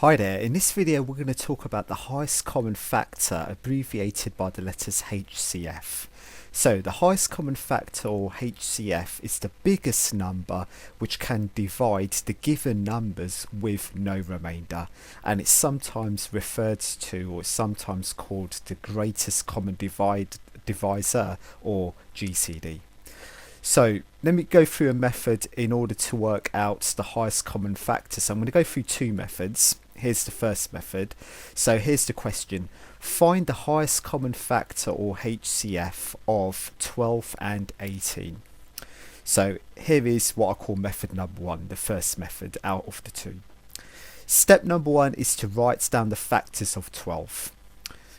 Hi there, in this video we're going to talk about the highest common factor abbreviated by the letters HCF. So the highest common factor, or HCF, is the biggest number which can divide the given numbers with no remainder, and it's sometimes referred to or sometimes called the Greatest Common Divisor, or GCD. So let me go through a method in order to work out the highest common factor. So I'm going to go through two methods. Here's the first method. So here's the question. Find the highest common factor, or HCF, of 12 and 18. So here is what I call method number one, the first method out of the two. Step number one is to write down the factors of 12.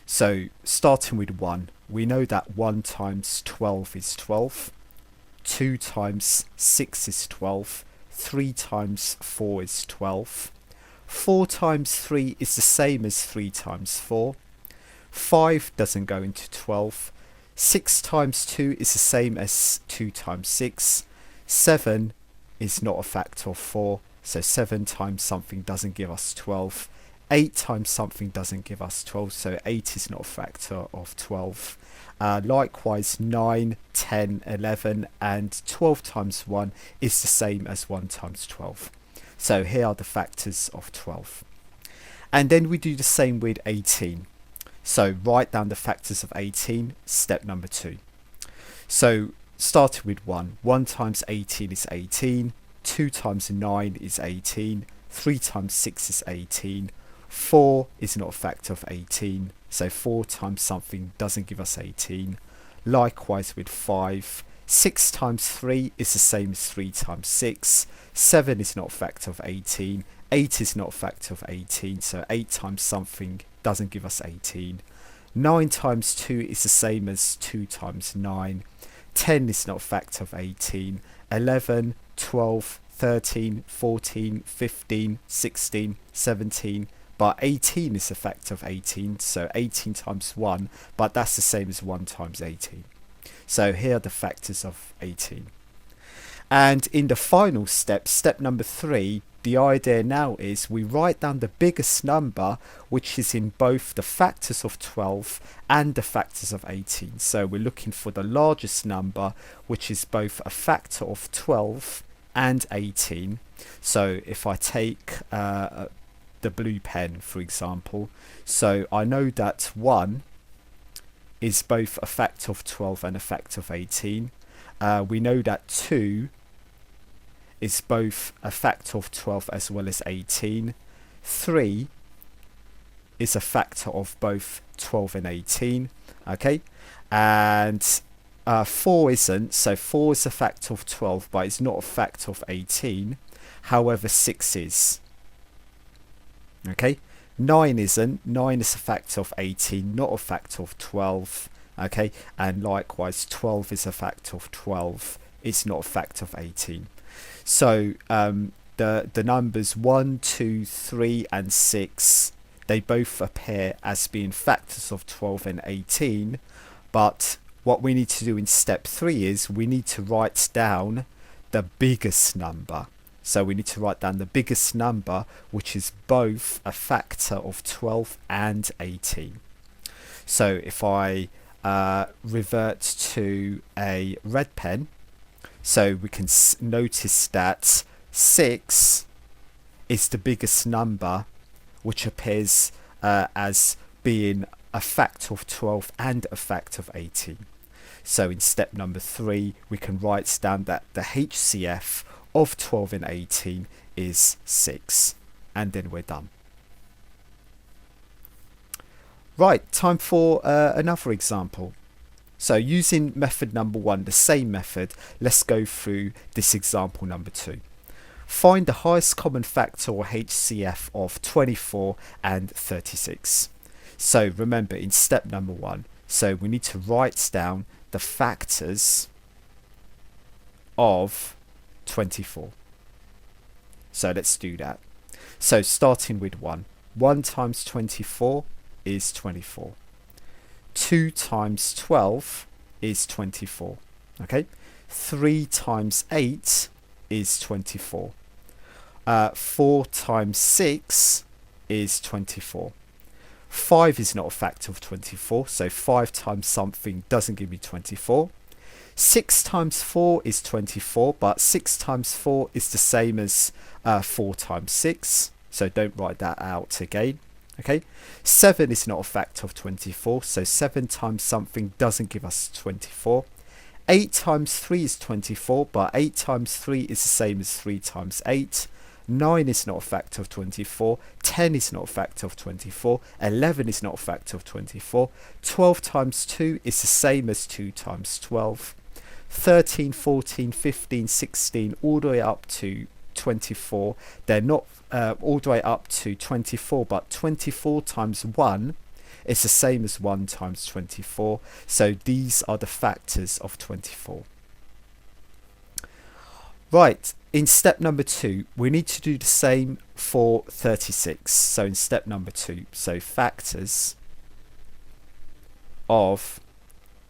So starting with 1, we know that 1 times 12 is 12. 2 times 6 is 12. 3 times 4 is 12. 4 times 3 is the same as 3 times 4. 5 doesn't go into 12. 6 times 2 is the same as 2 times 6. 7 is not a factor of 4, so 7 times something doesn't give us 12. 8 times something doesn't give us 12, so 8 is not a factor of 12. Likewise, 9, 10, 11 and 12 times 1 is the same as 1 times 12. So here are the factors of 12. And then we do the same with 18. So write down the factors of 18, step number 2. So starting with 1. 1 times 18 is 18. 2 times 9 is 18. 3 times 6 is 18. 4 is not a factor of 18. So 4 times something doesn't give us 18. Likewise with 5. 6 times 3 is the same as 3 times 6. 7 is not a factor of 18. 8 is not a factor of 18. So 8 times something doesn't give us 18. 9 times 2 is the same as 2 times 9. 10 is not a factor of 18. 11, 12, 13, 14, 15, 16, 17. But 18 is a factor of 18, so 18 times 1, but that's the same as 1 times 18. So here are the factors of 18. And in the final step, step number 3, the idea now is we write down the biggest number, which is in both the factors of 12 and the factors of 18. So we're looking for the largest number, which is both a factor of 12 and 18. So if I take the blue pen, for example, so I know that 1 is both a factor of 12 and a factor of 18. We know that 2 is both a factor of 12 as well as 18. 3 is a factor of both 12 and 18. Okay, and 4 isn't, so 4 is a factor of 12, but it's not a factor of 18. However, 6 is. Okay, 9 isn't. 9 is a factor of 18, not a factor of 12. Okay, and likewise 12 is a factor of 12, it's not a factor of 18. So the numbers 1, 2, 3 and 6, they both appear as being factors of 12 and 18, but what we need to do in step 3 is we need to write down the biggest number. So we need to write down the biggest number, which is both a factor of 12 and 18. So if I revert to a red pen, so we can notice that 6 is the biggest number, which appears as being a factor of 12 and a factor of 18. So in step number 3, we can write down that the HCF of 12 and 18 is 6, and then we're done. Right, time for another example. So using method number 1, the same method, let's go through this example number 2. Find the highest common factor, or HCF, of 24 and 36. So remember, in step number 1, so we need to write down the factors of 24. So let's do that. So starting with 1. 1 times 24 is 24. 2 times 12 is 24. Okay. 3 times 8 is 24. 4 times 6 is 24. 5 is not a factor of 24, so 5 times something doesn't give me 24. 6 times 4 is 24, but 6 times 4 is the same as 4 times 6, so don't write that out again. Okay, 7 is not a factor of 24, so 7 times something doesn't give us 24. 8 times 3 is 24, but 8 times 3 is the same as 3 times 8. 9 is not a factor of 24, 10 is not a factor of 24, 11 is not a factor of 24, 12 times 2 is the same as 2 times 12, 13, 14, 15, 16, all the way up to 24. They're not all the way up to 24, but 24 times 1 is the same as 1 times 24. So these are the factors of 24. Right, in step number 2, we need to do the same for 36. So in step number 2, so factors of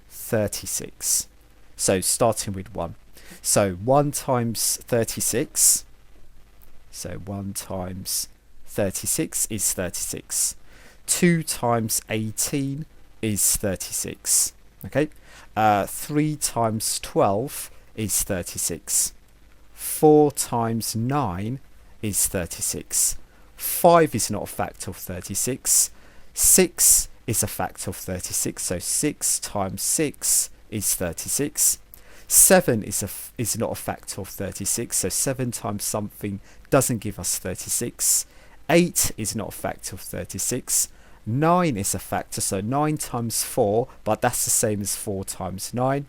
36. So starting with 1. So 1 times 36. So 1 times 36 is 36. 2 times 18 is 36. Okay. 3 times 12 is 36. 4 times 9 is 36. 5 is not a factor of 36. 6 is a factor of 36. So 6 times 6 is 36. 7 is not a factor of 36. So 7 times something doesn't give us 36. 8 is not a factor of 36. 9 is a factor, so 9 times 4, but that's the same as 4 times 9.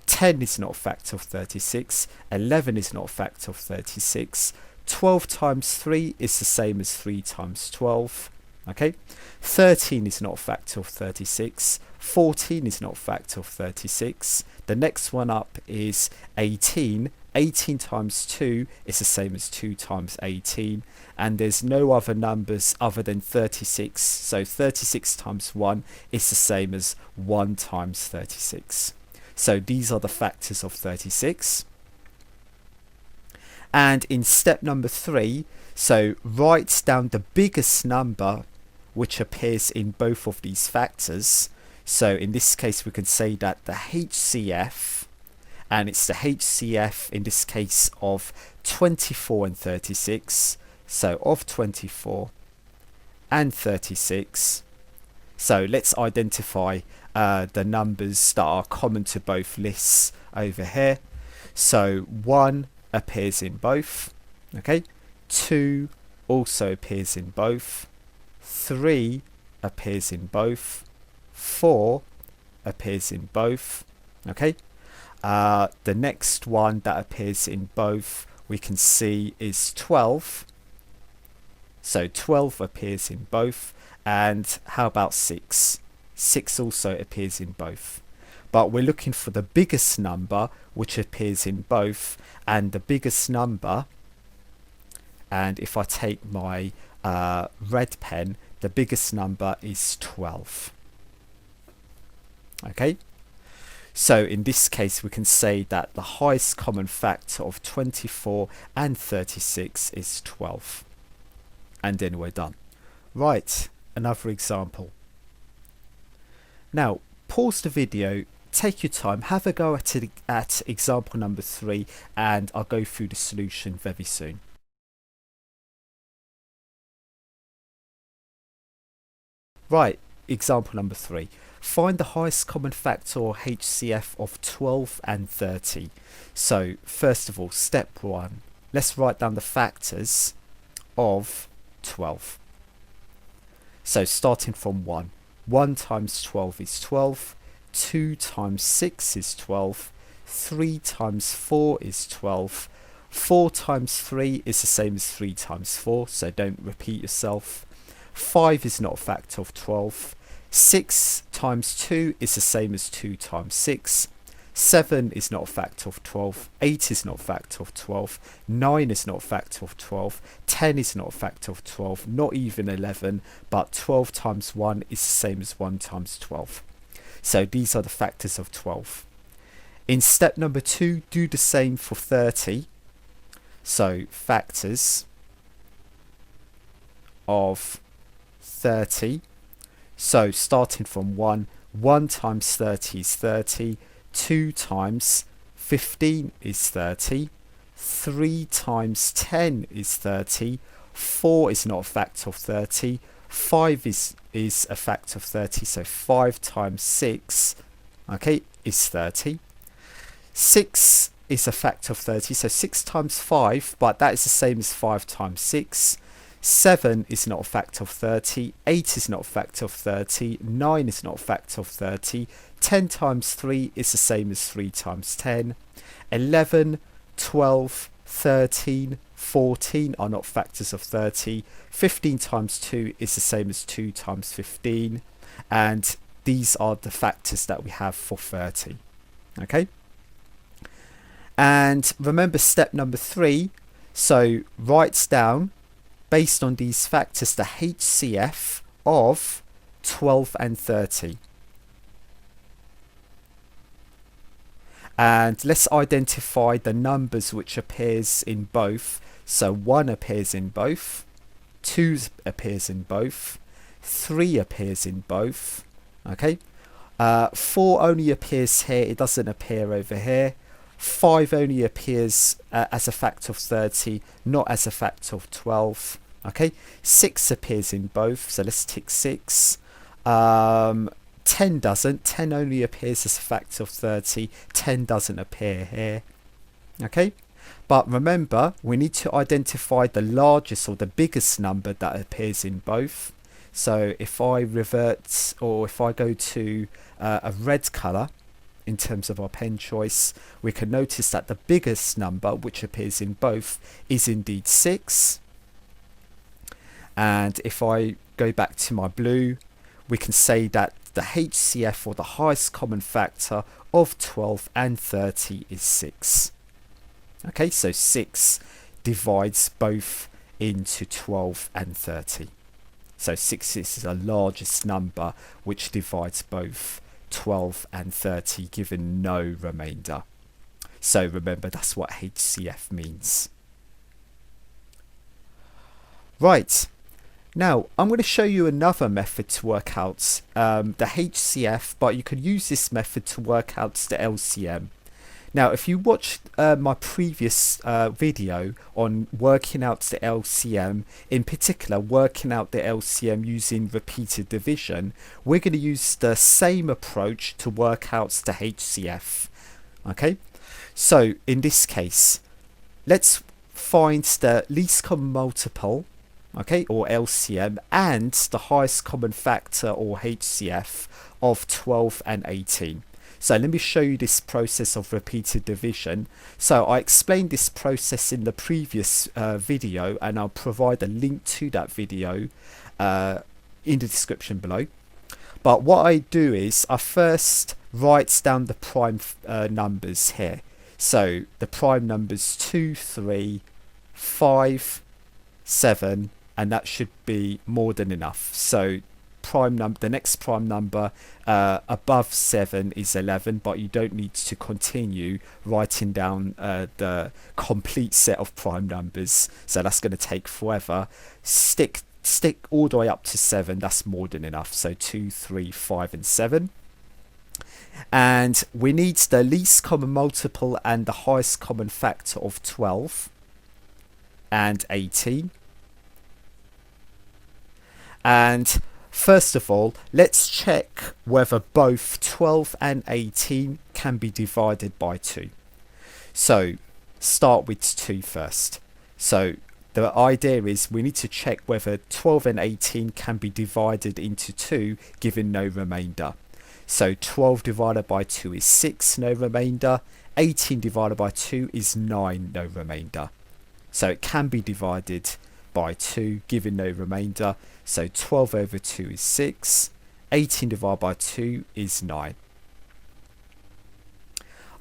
10 is not a factor of 36. 11 is not a factor of 36. 12 times 3 is the same as 3 times 12. Okay. 13 is not a factor of 36. 14 is not a factor of 36. The next one up is 18. 18 times 2 is the same as 2 times 18. And there's no other numbers other than 36. So 36 times 1 is the same as 1 times 36. So these are the factors of 36. And in step number 3, so write down the biggest number which appears in both of these factors. So in this case, we can say that the HCF, and it's the HCF in this case of 24 and 36. So of 24 and 36. So let's identify the numbers that are common to both lists over here. So 1 appears in both. Okay. 2 also appears in both. 3 appears in both. 4 appears in both. Okay. The next one that appears in both we can see is 12. So 12 appears in both. And how about 6? 6 also appears in both. But we're looking for the biggest number which appears in both. And the biggest number, and if I take my red pen, the biggest number is 12. Okay. So in this case, we can say that the highest common factor of 24 and 36 is 12. And then we're done. Right, another example. Now, pause the video, take your time, have a go at example number 3, and I'll go through the solution very soon. Right, example number 3. Find the highest common factor or HCF of 12 and 30. So, first of all, step 1. Let's write down the factors of 12. So, starting from 1. 1 times 12 is 12. 2 times 6 is 12. 3 times 4 is 12. 4 times 3 is the same as 3 times 4, so don't repeat yourself. 5 is not a factor of 12. 6 times 2 is the same as 2 times 6. 7 is not a factor of 12. 8 is not a factor of 12. 9 is not a factor of 12. 10 is not a factor of 12. Not even 11. But 12 times 1 is the same as 1 times 12. So these are the factors of 12. In step number 2, do the same for 30. So factors of 30. So starting from 1, 1 times 30 is 30, 2 times 15 is 30, 3 times 10 is 30, 4 is not a factor of 30, 5 is a factor of 30, so 5 times 6, okay, is 30. 6 is a factor of 30, so 6 times 5, but that is the same as 5 times 6. 7 is not a factor of 30, 8 is not a factor of 30, 9 is not a factor of 30, 10 times 3 is the same as 3 times 10, 11, 12, 13, 14 are not factors of 30, 15 times 2 is the same as 2 times 15, and these are the factors that we have for 30. Okay? And remember step number 3, so writes down, based on these factors, the HCF of 12 and 30. And let's identify the numbers which appears in both. So 1 appears in both, 2 appears in both, 3 appears in both. Okay, 4 only appears here, it doesn't appear over here. 5 only appears as a factor of 30, not as a factor of 12. Okay, 6 appears in both, so let's tick 6. 10 doesn't, 10 only appears as a factor of 30, 10 doesn't appear here. Okay, but remember, we need to identify the largest or the biggest number that appears in both. So if I revert, or if I go to a red colour in terms of our pen choice, we can notice that the biggest number which appears in both is indeed 6. And if I go back to my blue, we can say that the HCF, or the highest common factor, of 12 and 30 is 6. Okay, so 6 divides both into 12 and 30. So 6 is the largest number which divides both 12 and 30, given no remainder. So remember, that's what HCF means. Right, now I'm going to show you another method to work out the HCF, but you can use this method to work out the LCM. Now, if you watched my previous video on working out the LCM, in particular working out the LCM using repeated division, we're going to use the same approach to work out the HCF. Okay, so in this case, let's find the least common multiple, okay, or LCM, and the highest common factor, or HCF, of 12 and 18. So let me show you this process of repeated division. So I explained this process in the previous video, and I'll provide a link to that video in the description below. But what I do is I first write down the prime numbers here. So the prime numbers 2, 3, 5, 7, and that should be more than enough. So prime number, the next prime number above 7 is 11, but you don't need to continue writing down the complete set of prime numbers, so that's going to take forever. Stick all the way up to 7, that's more than enough. So 2, 3, 5 and 7. And we need the least common multiple and the highest common factor of 12 and 18. And first of all, let's check whether both 12 and 18 can be divided by 2. So start with 2 first. So the idea is we need to check whether 12 and 18 can be divided into 2 given no remainder. So 12 divided by 2 is 6, no remainder. 18 divided by 2 is 9, no remainder. So it can be divided by 2 given no remainder. So 12 over 2 is 6, 18 divided by 2 is 9.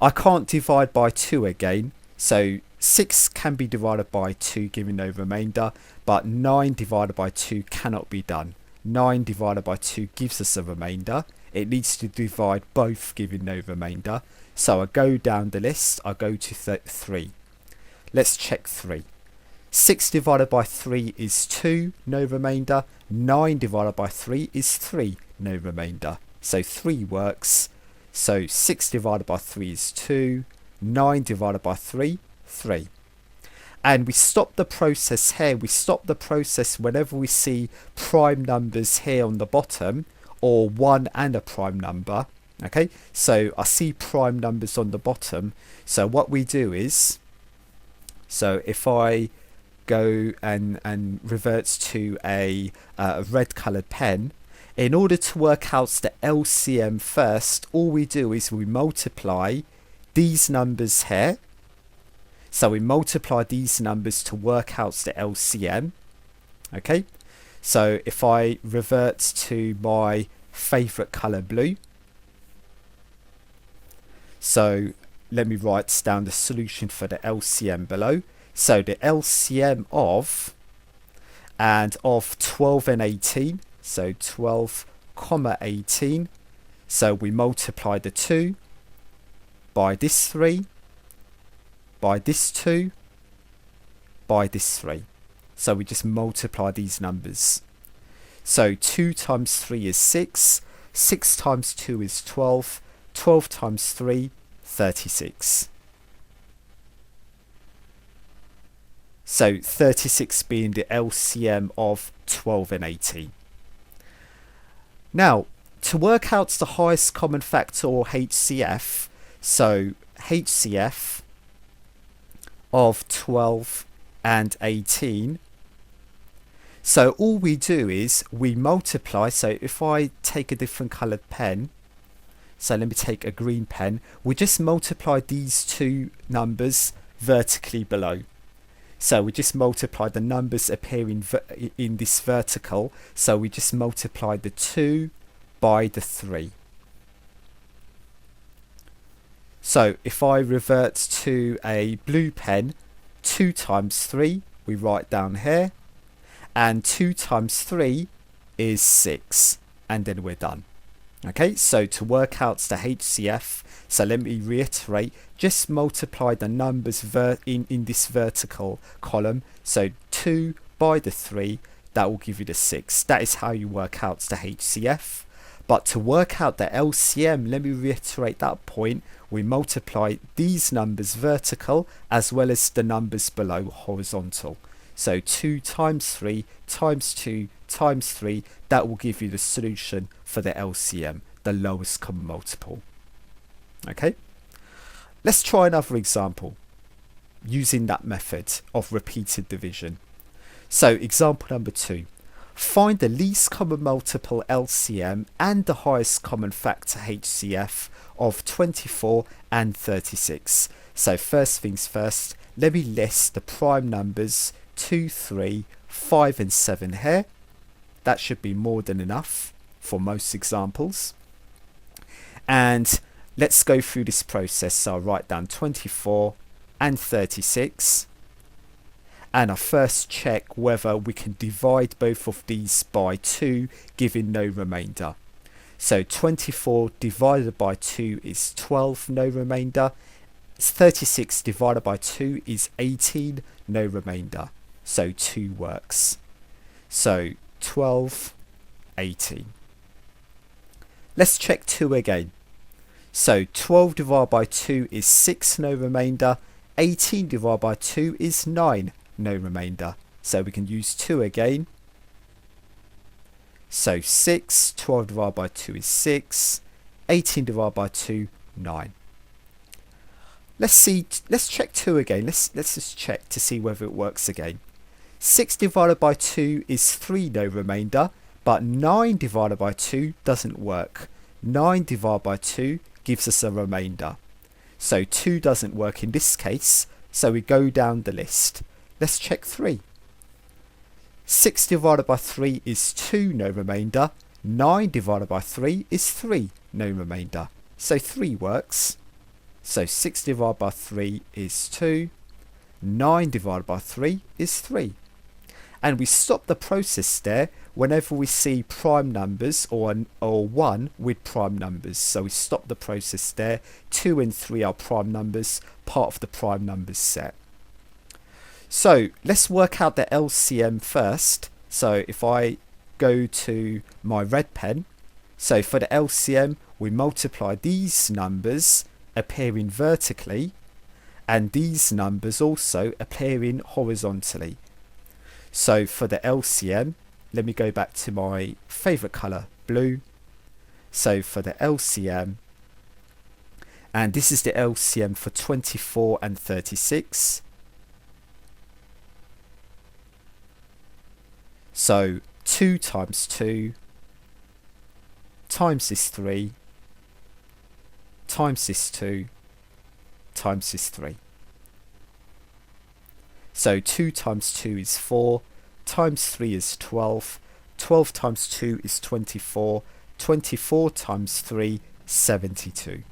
I can't divide by 2 again, so 6 can be divided by 2 giving no remainder, but 9 divided by 2 cannot be done. 9 divided by 2 gives us a remainder. It needs to divide both giving no remainder. So I go down the list, I go to 3. Let's check 3. 6 divided by 3 is 2, no remainder. 9 divided by 3 is 3, no remainder. So 3 works. So 6 divided by 3 is 2, 9 divided by 3, 3. And we stop the process here. We stop the process whenever we see prime numbers here on the bottom, or 1 and a prime number. Okay, so I see prime numbers on the bottom. So what we do is, so if I go and reverts to a red colored pen, in order to work out the LCM first, all we do is we multiply these numbers here. So we multiply these numbers to work out the LCM. Okay, so if I revert to my favorite color, blue, so let me write down the solution for the LCM below. So the LCM of 12 and 18, so 12, 18. So we multiply the 2 by this 3, by this 2, by this 3. So we just multiply these numbers. So 2 times 3 is 6, 6 times 2 is 12, 12 times 3, 36. So 36 being the LCM of 12 and 18. Now, to work out the highest common factor, or HCF, so HCF of 12 and 18, so all we do is we multiply. So if I take a different coloured pen, so let me take a green pen, we just multiply these two numbers vertically below. So we just multiply the numbers appearing in this vertical. So we just multiply the 2 by the 3. So if I revert to a blue pen, 2 times 3, we write down here, and 2 times 3 is 6, and then we're done. Okay, so to work out the HCF, so let me reiterate, just multiply the numbers in this vertical column. So 2 by the 3, that will give you the 6. That is how you work out the HCF. But to work out the LCM, let me reiterate that point. We multiply these numbers vertical as well as the numbers below horizontal. So 2 times 3 times 2 times 3, that will give you the solution for the LCM, the lowest common multiple. Okay, let's try another example using that method of repeated division. So example number 2. Find the least common multiple LCM and the highest common factor HCF of 24 and 36. So first things first, let me list the prime numbers 2, 3, 5 and 7 here. That should be more than enough for most examples. And let's go through this process. So I'll write down 24 and 36. And I first check whether we can divide both of these by 2, giving no remainder. So 24 divided by 2 is 12, no remainder. 36 divided by 2 is 18, no remainder. So 2 works. So 12, 18. Let's check 2 again. So 12 divided by 2 is 6, no remainder. 18 divided by 2 is 9, no remainder. So we can use 2 again. So 6, 12 divided by 2 is 6. 18 divided by 2, 9. Let's check 2 again. Let's just check to see whether it works again. 6 divided by 2 is 3, no remainder, but 9 divided by 2 doesn't work. 9 divided by 2 gives us a remainder. So 2 doesn't work in this case, so we go down the list. Let's check 3. 6 divided by 3 is 2, no remainder. 9 divided by 3 is 3, no remainder. So 3 works. So 6 divided by 3 is 2. 9 divided by 3 is 3. And we stop the process there whenever we see prime numbers or 1 with prime numbers. So we stop the process there. 2 and 3 are prime numbers, part of the prime numbers set. So let's work out the LCM first. So if I go to my red pen, so for the LCM, we multiply these numbers appearing vertically and these numbers also appearing horizontally. So for the LCM, let me go back to my favorite color, blue. So for the LCM, and this is the LCM for 24 and 36. So 2 times 2 times this 3 times this 2 times this 3. So 2 times 2 is 4, times 3 is 12, 12 times 2 is 24, 24 times 3, 72.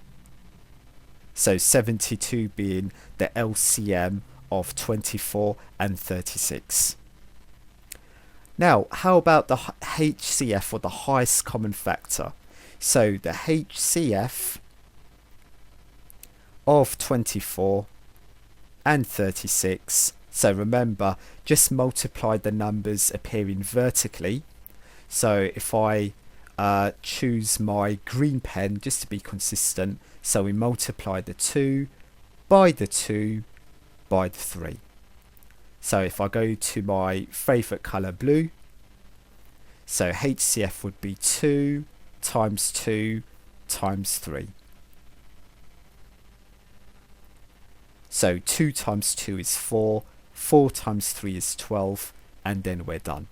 So 72 being the LCM of 24 and 36. Now, how about the HCF, or the highest common factor? So the HCF of 24 and 36. So remember, just multiply the numbers appearing vertically. So if I choose my green pen, just to be consistent, so we multiply the 2 by the 2 by the 3. So if I go to my favorite color, blue, so HCF would be 2 times 2 times 3. So 2 times 2 is 4, 4 times 3 is 12, and then we're done.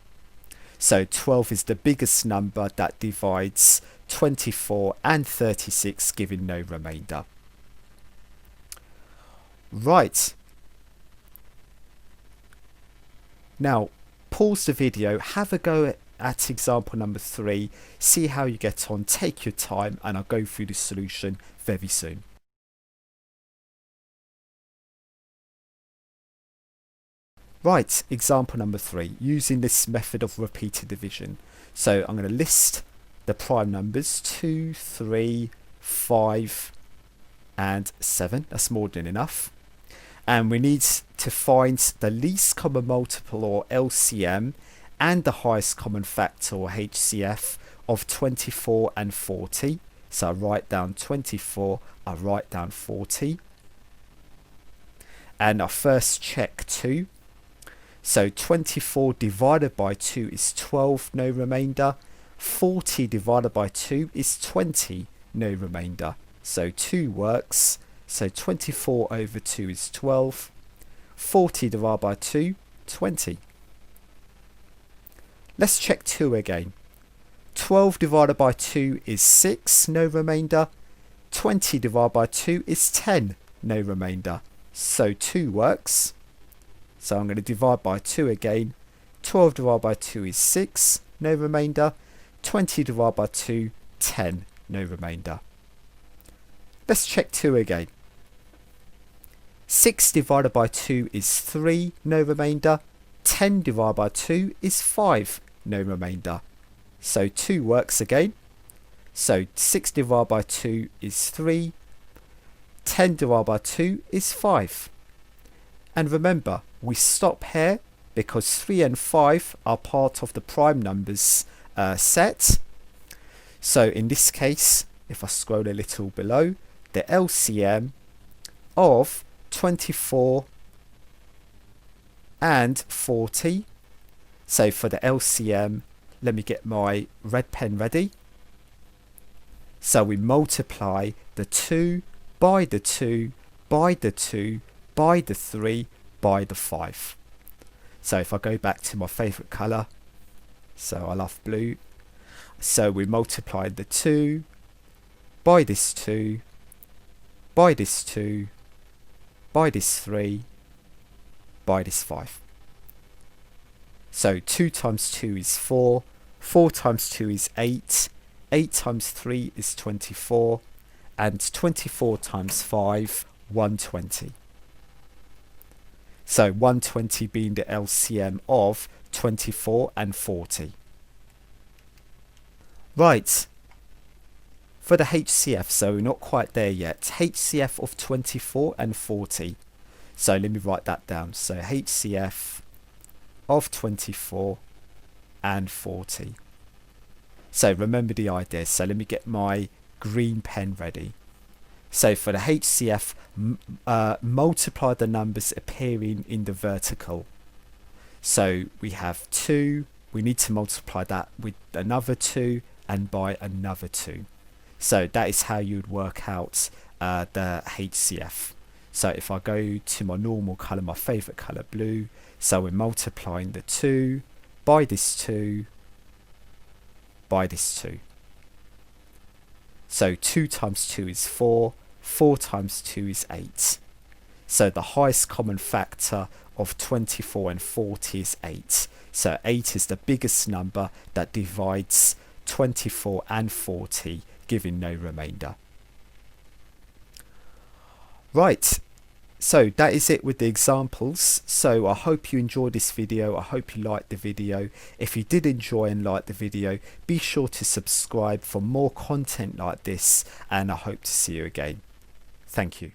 So 12 is the biggest number that divides 24 and 36, giving no remainder. Right. Now, pause the video, have a go at example number 3, see how you get on, take your time, and I'll go through the solution very soon. Right, example number 3, using this method of repeated division. So I'm going to list the prime numbers 2, 3, 5, and 7. That's more than enough. And we need to find the least common multiple, or LCM, and the highest common factor, or HCF, of 24 and 40. So I write down 24, I write down 40. And I first check 2. So 24 divided by 2 is 12, no remainder. 40 divided by 2 is 20, no remainder. So 2 works. So 24 over 2 is 12. 40 divided by 2, 20. Let's check 2 again. 12 divided by 2 is 6, no remainder. 20 divided by 2 is 10, no remainder. So 2 works. So I'm going to divide by 2 again. 12 divided by 2 is 6, no remainder. 20 divided by 2, 10, no remainder. Let's check 2 again. 6 divided by 2 is 3, no remainder. 10 divided by 2 is 5, no remainder. So 2 works again. So 6 divided by 2 is 3. 10 divided by 2 is 5. And remember, we stop here because 3 and 5 are part of the prime numbers set. So in this case, if I scroll a little below, the LCM of 24 and 40. So for the LCM, let me get my red pen ready. So we multiply the 2 by the 2 by the 2 by the 3 by the 5. So if I go back to my favorite color, so I love blue. So we multiply the 2 by this 2 by this 2 by this 3 by this 5. So 2 times 2 is 4, 4 times 2 is 8, 8 times 3 is 24, and 24 times 5, 120. So 120 being the LCM of 24 and 40. Right, for the HCF, so we're not quite there yet. HCF of 24 and 40. So let me write that down. So HCF of 24 and 40. So remember the idea. So let me get my green pen ready. So for the HCF, multiply the numbers appearing in the vertical. So we have 2, we need to multiply that with another 2 and by another 2. So that is how you would work out the HCF. So if I go to my normal colour, my favourite colour, blue, so we're multiplying the 2 by this 2 by this 2. So 2 times 2 is 4, 4 times 2 is 8. So the highest common factor of 24 and 40 is 8. So 8 is the biggest number that divides 24 and 40, giving no remainder. Right, so that is it with the examples. So I hope you enjoyed this video. I hope you liked the video. If you did enjoy and like the video, be sure to subscribe for more content like this, and I hope to see you again. Thank you.